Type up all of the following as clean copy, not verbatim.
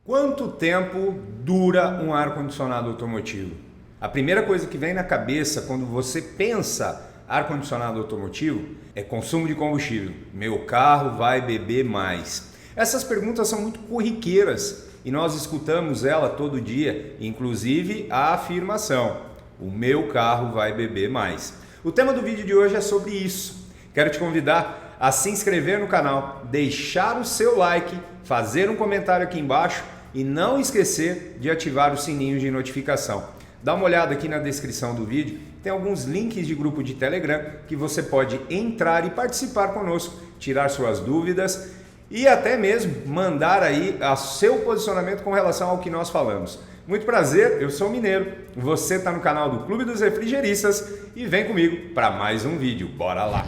Quanto tempo dura um ar-condicionado automotivo? A primeira coisa que vem na cabeça quando você pensa ar-condicionado automotivo é consumo de combustível. Meu carro vai beber mais. Essas perguntas são muito corriqueiras e nós escutamos ela todo dia, inclusive a afirmação: o meu carro vai beber mais. O tema do vídeo de hoje é sobre isso. Quero te convidar a se inscrever no canal, deixar o seu like, fazer um comentário aqui embaixo e não esquecer de ativar o sininho de notificação. Dá uma olhada aqui na descrição do vídeo, tem alguns links de grupo de Telegram que você pode entrar e participar conosco, tirar suas dúvidas e até mesmo mandar aí o seu posicionamento com relação ao que nós falamos. Muito prazer, eu sou o Mineiro, você está no canal do Clube dos Refrigeristas e vem comigo para mais um vídeo, bora lá!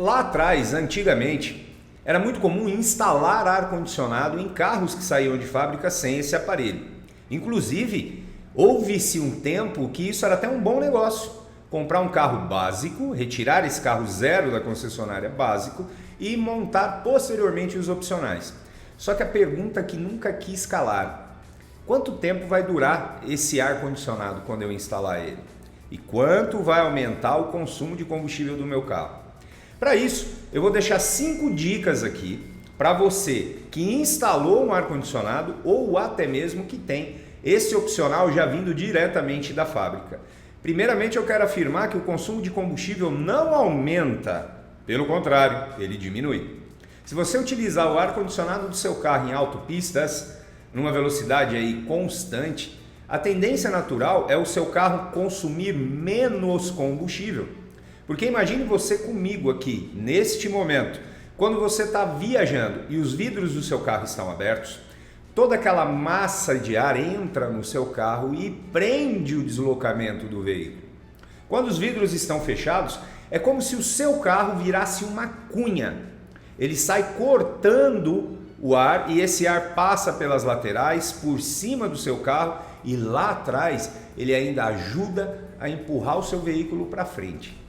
Lá atrás, antigamente, era muito comum instalar ar-condicionado em carros que saíam de fábrica sem esse aparelho. Inclusive, houve-se um tempo que isso era até um bom negócio. Comprar um carro básico, retirar esse carro zero da concessionária básico e montar posteriormente os opcionais. Só que a pergunta que nunca quis calar: quanto tempo vai durar esse ar-condicionado quando eu instalar ele? E quanto vai aumentar o consumo de combustível do meu carro? Para isso, eu vou deixar 5 dicas aqui para você que instalou um ar-condicionado ou até mesmo que tem esse opcional já vindo diretamente da fábrica. Primeiramente, eu quero afirmar que o consumo de combustível não aumenta, pelo contrário, ele diminui. Se você utilizar o ar-condicionado do seu carro em autopistas, numa velocidade aí constante, a tendência natural é o seu carro consumir menos combustível. Porque imagine você comigo aqui, neste momento, quando você está viajando e os vidros do seu carro estão abertos, toda aquela massa de ar entra no seu carro e prende o deslocamento do veículo. Quando os vidros estão fechados, é como se o seu carro virasse uma cunha. Ele sai cortando o ar e esse ar passa pelas laterais, por cima do seu carro e lá atrás ele ainda ajuda a empurrar o seu veículo para frente.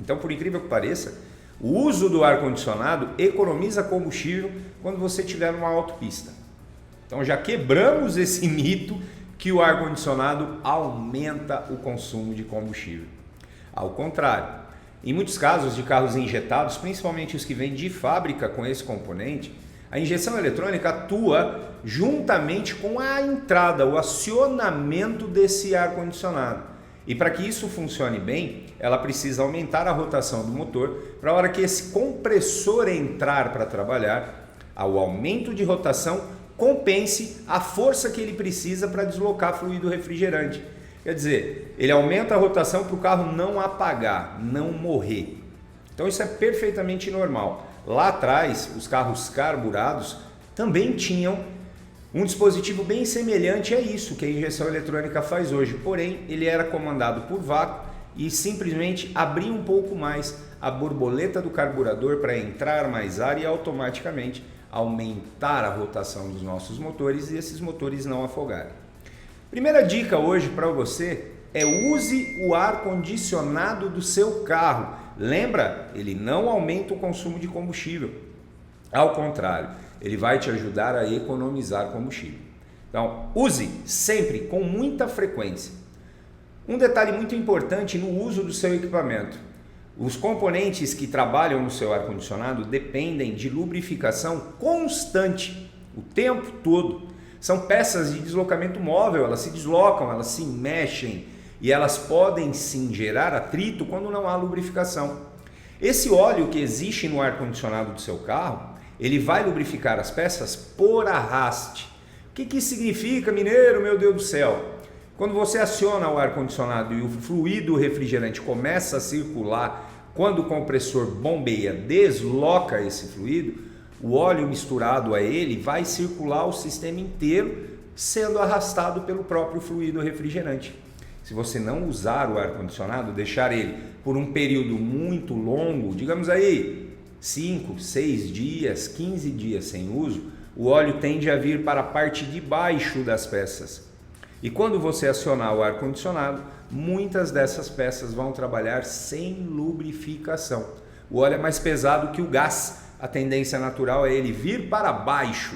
Então, por incrível que pareça, o uso do ar-condicionado economiza combustível quando você estiver numa autopista. Então, já quebramos esse mito que o ar-condicionado aumenta o consumo de combustível. Ao contrário, em muitos casos de carros injetados, principalmente os que vêm de fábrica com esse componente, a injeção eletrônica atua juntamente com a entrada, o acionamento desse ar-condicionado. E para que isso funcione bem, ela precisa aumentar a rotação do motor para a hora que esse compressor entrar para trabalhar, o aumento de rotação compense a força que ele precisa para deslocar fluido refrigerante. Quer dizer, ele aumenta a rotação para o carro não apagar, não morrer. Então isso é perfeitamente normal. Lá atrás, os carros carburados também tinham um dispositivo bem semelhante a isso que a injeção eletrônica faz hoje, porém ele era comandado por vácuo e simplesmente abria um pouco mais a borboleta do carburador para entrar mais ar e automaticamente aumentar a rotação dos nossos motores e esses motores não afogarem. Primeira dica hoje para você é: use o ar condicionado do seu carro. Lembra, ele não aumenta o consumo de combustível. Ao contrário, ele vai te ajudar a economizar combustível. Então, use sempre com muita frequência. Um detalhe muito importante no uso do seu equipamento: os componentes que trabalham no seu ar-condicionado dependem de lubrificação constante, o tempo todo. São peças de deslocamento móvel, elas se deslocam, elas se mexem e elas podem sim gerar atrito quando não há lubrificação. Esse óleo que existe no ar-condicionado do seu carro, ele vai lubrificar as peças por arraste. O que isso significa, Mineiro? Meu Deus do céu! Quando você aciona o ar-condicionado e o fluido refrigerante começa a circular, quando o compressor bombeia, desloca esse fluido, o óleo misturado a ele vai circular o sistema inteiro, sendo arrastado pelo próprio fluido refrigerante. Se você não usar o ar-condicionado, deixar ele por um período muito longo, digamos aí 5, 6 dias, 15 dias sem uso, o óleo tende a vir para a parte de baixo das peças. E quando você acionar o ar-condicionado, muitas dessas peças vão trabalhar sem lubrificação. O óleo é mais pesado que o gás, a tendência natural é ele vir para baixo.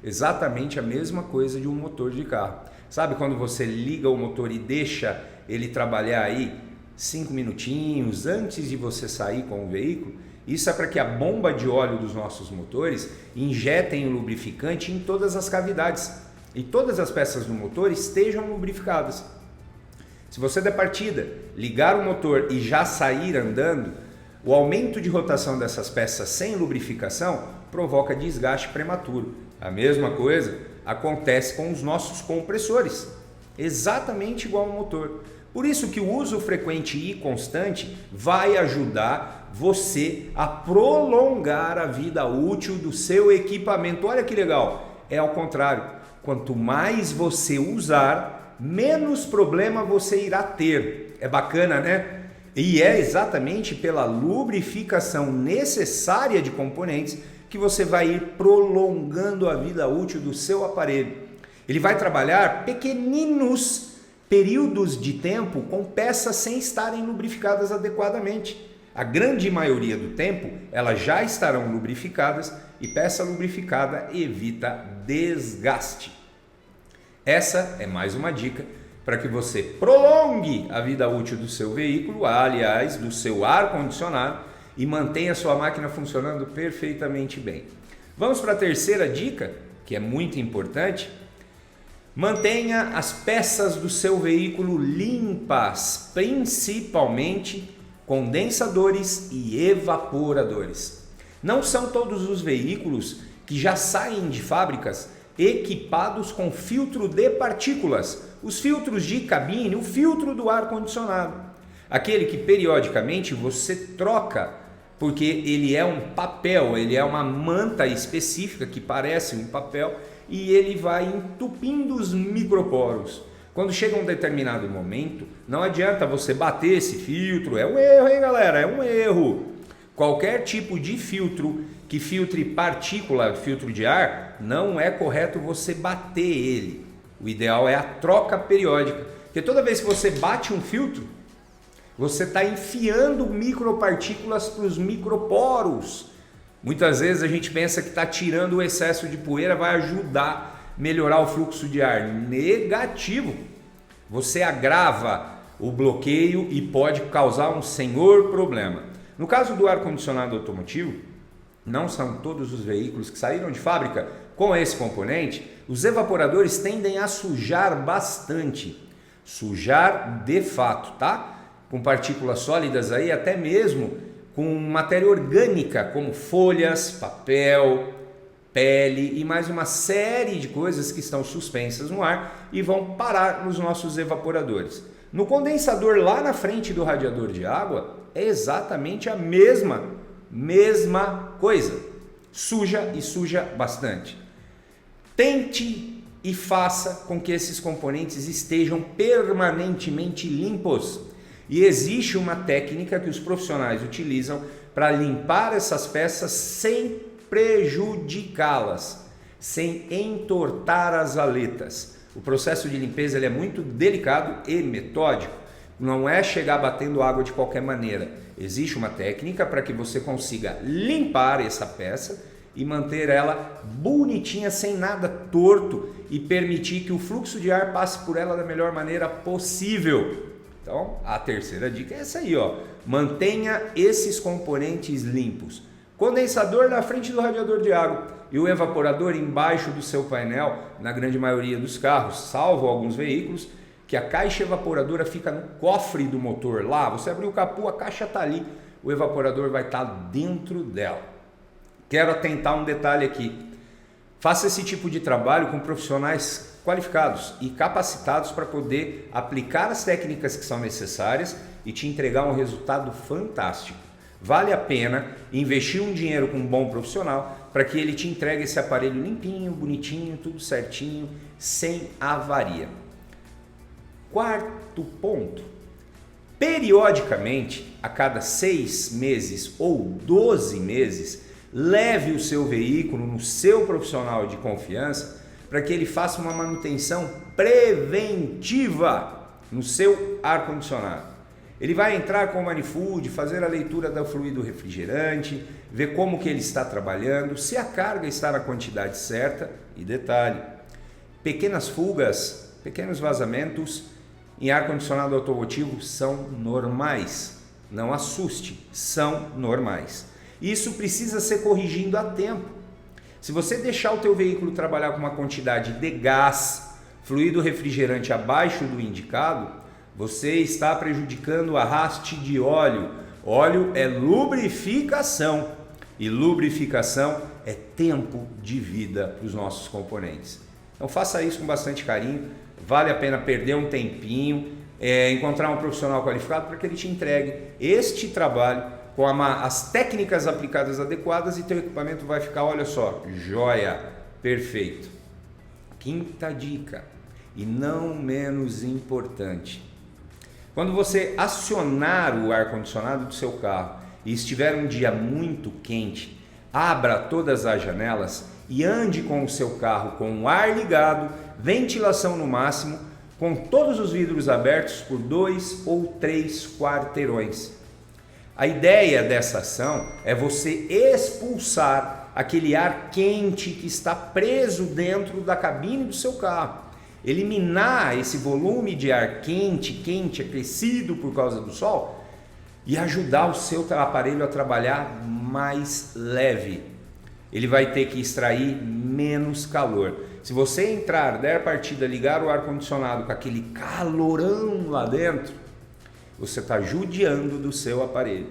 Exatamente a mesma coisa de um motor de carro. Sabe quando você liga o motor e deixa ele trabalhar aí 5 minutinhos antes de você sair com o veículo? Isso é para que a bomba de óleo dos nossos motores injetem o lubrificante em todas as cavidades e todas as peças do motor estejam lubrificadas. Se você der partida, ligar o motor e já sair andando, o aumento de rotação dessas peças sem lubrificação provoca desgaste prematuro. A mesma coisa acontece com os nossos compressores, exatamente igual ao motor. Por isso que o uso frequente e constante vai ajudar você a prolongar a vida útil do seu equipamento. Olha que legal, é ao contrário. Quanto mais você usar, menos problema você irá ter. É bacana, né? E é exatamente pela lubrificação necessária de componentes que você vai ir prolongando a vida útil do seu aparelho. Ele vai trabalhar pequeninos períodos de tempo com peças sem estarem lubrificadas adequadamente. A grande maioria do tempo, elas já estarão lubrificadas e peça lubrificada evita desgaste. Essa é mais uma dica para que você prolongue a vida útil do seu veículo, aliás, do seu ar-condicionado, e mantenha a sua máquina funcionando perfeitamente bem. Vamos para a terceira dica, que é muito importante. Mantenha as peças do seu veículo limpas, principalmente condensadores e evaporadores. Não são todos os veículos que já saem de fábricas equipados com filtro de partículas, os filtros de cabine, o filtro do ar-condicionado. Aquele que periodicamente você troca, porque ele é um papel, ele é uma manta específica que parece um papel e ele vai entupindo os microporos. Quando chega um determinado momento, não adianta você bater esse filtro, é um erro, hein galera, é um erro. Qualquer tipo de filtro que filtre partícula, filtro de ar, não é correto você bater ele. O ideal é a troca periódica, porque toda vez que você bate um filtro, você está enfiando micropartículas para os microporos. Muitas vezes a gente pensa que está tirando o excesso de poeira, vai ajudar a melhorar o fluxo de ar. Negativo. Você agrava o bloqueio e pode causar um senhor problema. No caso do ar-condicionado automotivo, não são todos os veículos que saíram de fábrica com esse componente, os evaporadores tendem a sujar bastante. Sujar de fato, tá? Com partículas sólidas aí, até mesmo com matéria orgânica, como folhas, papel, pele e mais uma série de coisas que estão suspensas no ar e vão parar nos nossos evaporadores. No condensador lá na frente do radiador de água é exatamente a mesma coisa. Suja e suja bastante. Tente e faça com que esses componentes estejam permanentemente limpos. E existe uma técnica que os profissionais utilizam para limpar essas peças sem prejudicá-las, sem entortar as aletas. O processo de limpeza ele é muito delicado e metódico. Não é chegar batendo água de qualquer maneira. Existe uma técnica para que você consiga limpar essa peça e manter ela bonitinha, sem nada torto e permitir que o fluxo de ar passe por ela da melhor maneira possível. Então, a terceira dica é essa aí, ó. Mantenha esses componentes limpos. Condensador na frente do radiador de água e o evaporador embaixo do seu painel, na grande maioria dos carros, salvo alguns veículos, que a caixa evaporadora fica no cofre do motor. Lá, você abriu o capô, a caixa está ali, o evaporador vai estar dentro dela. Quero atentar um detalhe aqui. Faça esse tipo de trabalho com profissionais qualificados e capacitados para poder aplicar as técnicas que são necessárias e te entregar um resultado fantástico. Vale a pena investir um dinheiro com um bom profissional para que ele te entregue esse aparelho limpinho, bonitinho, tudo certinho, sem avaria. Quarto ponto. Periodicamente, a cada 6 meses ou 12 meses, leve o seu veículo no seu profissional de confiança para que ele faça uma manutenção preventiva no seu ar-condicionado. Ele vai entrar com o manifold, fazer a leitura do fluido refrigerante, ver como que ele está trabalhando, se a carga está na quantidade certa. E detalhe, pequenas fugas, pequenos vazamentos em ar-condicionado automotivo são normais. Não assuste, são normais. Isso precisa ser corrigido a tempo. Se você deixar o teu veículo trabalhar com uma quantidade de gás, fluido refrigerante abaixo do indicado, você está prejudicando o arraste de óleo. Óleo é lubrificação e lubrificação é tempo de vida para os nossos componentes. Então faça isso com bastante carinho, vale a pena perder um tempinho, encontrar um profissional qualificado para que ele te entregue este trabalho com as técnicas aplicadas adequadas e teu equipamento vai ficar, olha só, joia, perfeito. Quinta dica, e não menos importante, quando você acionar o ar-condicionado do seu carro e estiver um dia muito quente, abra todas as janelas e ande com o seu carro com o ar ligado, ventilação no máximo, com todos os vidros abertos por 2 ou 3 quarteirões. A ideia dessa ação é você expulsar aquele ar quente que está preso dentro da cabine do seu carro. Eliminar esse volume de ar quente, aquecido por causa do sol e ajudar o seu aparelho a trabalhar mais leve. Ele vai ter que extrair menos calor. Se você entrar, der partida, ligar o ar-condicionado com aquele calorão lá dentro, você está judiando do seu aparelho.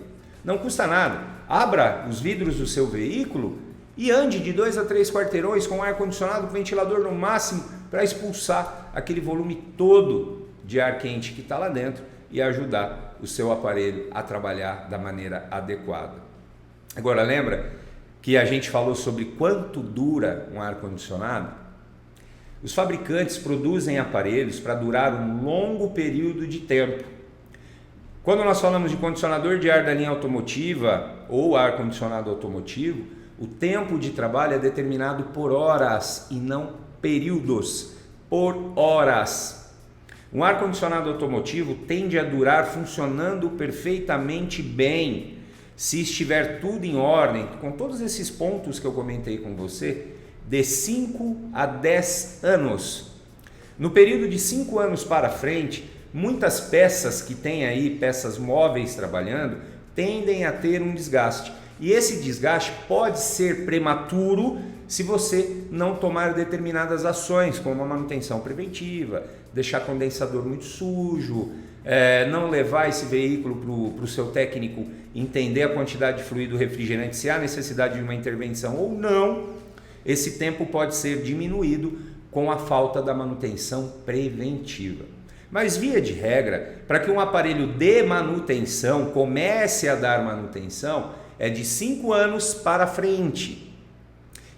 Não custa nada. Abra os vidros do seu veículo e ande de 2 a 3 quarteirões com ar-condicionado, com ventilador no máximo, para expulsar aquele volume todo de ar quente que está lá dentro e ajudar o seu aparelho a trabalhar da maneira adequada. Agora lembra que a gente falou sobre quanto dura um ar-condicionado? Os fabricantes produzem aparelhos para durar um longo período de tempo. Quando nós falamos de condicionador de ar da linha automotiva ou ar-condicionado automotivo, o tempo de trabalho é determinado por horas e não períodos, por horas. Um ar-condicionado automotivo tende a durar funcionando perfeitamente bem, se estiver tudo em ordem, com todos esses pontos que eu comentei com você, de 5 a 10 anos. No período de 5 anos para frente, muitas peças que tem aí, peças móveis trabalhando, tendem a ter um desgaste. E esse desgaste pode ser prematuro se você não tomar determinadas ações, como a manutenção preventiva, deixar condensador muito sujo, não levar esse veículo para o seu técnico entender a quantidade de fluido refrigerante, se há necessidade de uma intervenção ou não. Esse tempo pode ser diminuído com a falta da manutenção preventiva. Mas via de regra, para que um aparelho de manutenção comece a dar manutenção, é de 5 anos para frente.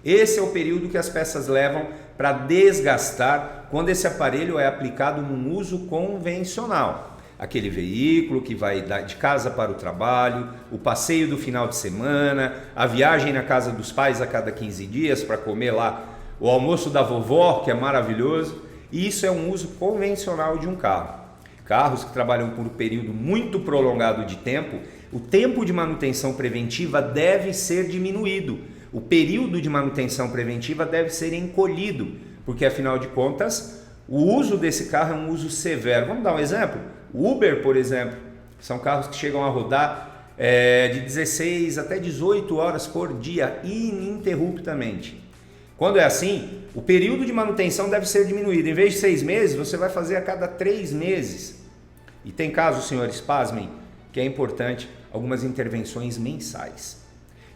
Esse é o período que as peças levam para desgastar quando esse aparelho é aplicado num uso convencional. Aquele veículo que vai de casa para o trabalho, o passeio do final de semana, a viagem na casa dos pais a cada 15 dias para comer lá o almoço da vovó, que é maravilhoso. E isso é um uso convencional de um carro. Carros que trabalham por um período muito prolongado de tempo, o tempo de manutenção preventiva deve ser diminuído. O período de manutenção preventiva deve ser encolhido, porque afinal de contas, o uso desse carro é um uso severo. Vamos dar um exemplo? O Uber, por exemplo, são carros que chegam a rodar de 16 até 18 horas por dia, ininterruptamente. Quando é assim, o período de manutenção deve ser diminuído. Em vez de 6 meses, você vai fazer a cada 3 meses. E tem casos, senhores, pasmem, que é importante algumas intervenções mensais.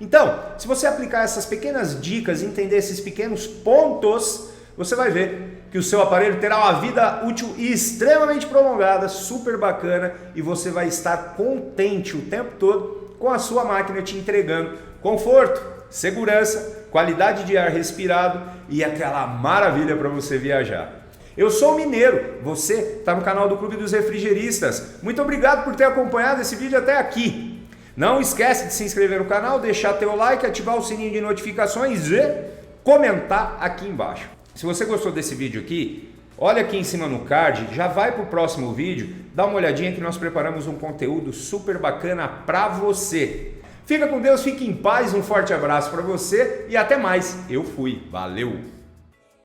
Então, se você aplicar essas pequenas dicas, entender esses pequenos pontos, você vai ver que o seu aparelho terá uma vida útil extremamente prolongada, super bacana, e você vai estar contente o tempo todo com a sua máquina te entregando conforto, segurança, qualidade de ar respirado e aquela maravilha para você viajar. Eu sou o Mineiro, você está no canal do Clube dos Refrigeristas. Muito obrigado por ter acompanhado esse vídeo até aqui. Não esquece de se inscrever no canal, deixar teu like, ativar o sininho de notificações e comentar aqui embaixo. Se você gostou desse vídeo aqui, olha aqui em cima no card, já vai para o próximo vídeo, dá uma olhadinha que nós preparamos um conteúdo super bacana para você. Fica com Deus, fique em paz, um forte abraço para você e até mais. Eu fui, valeu!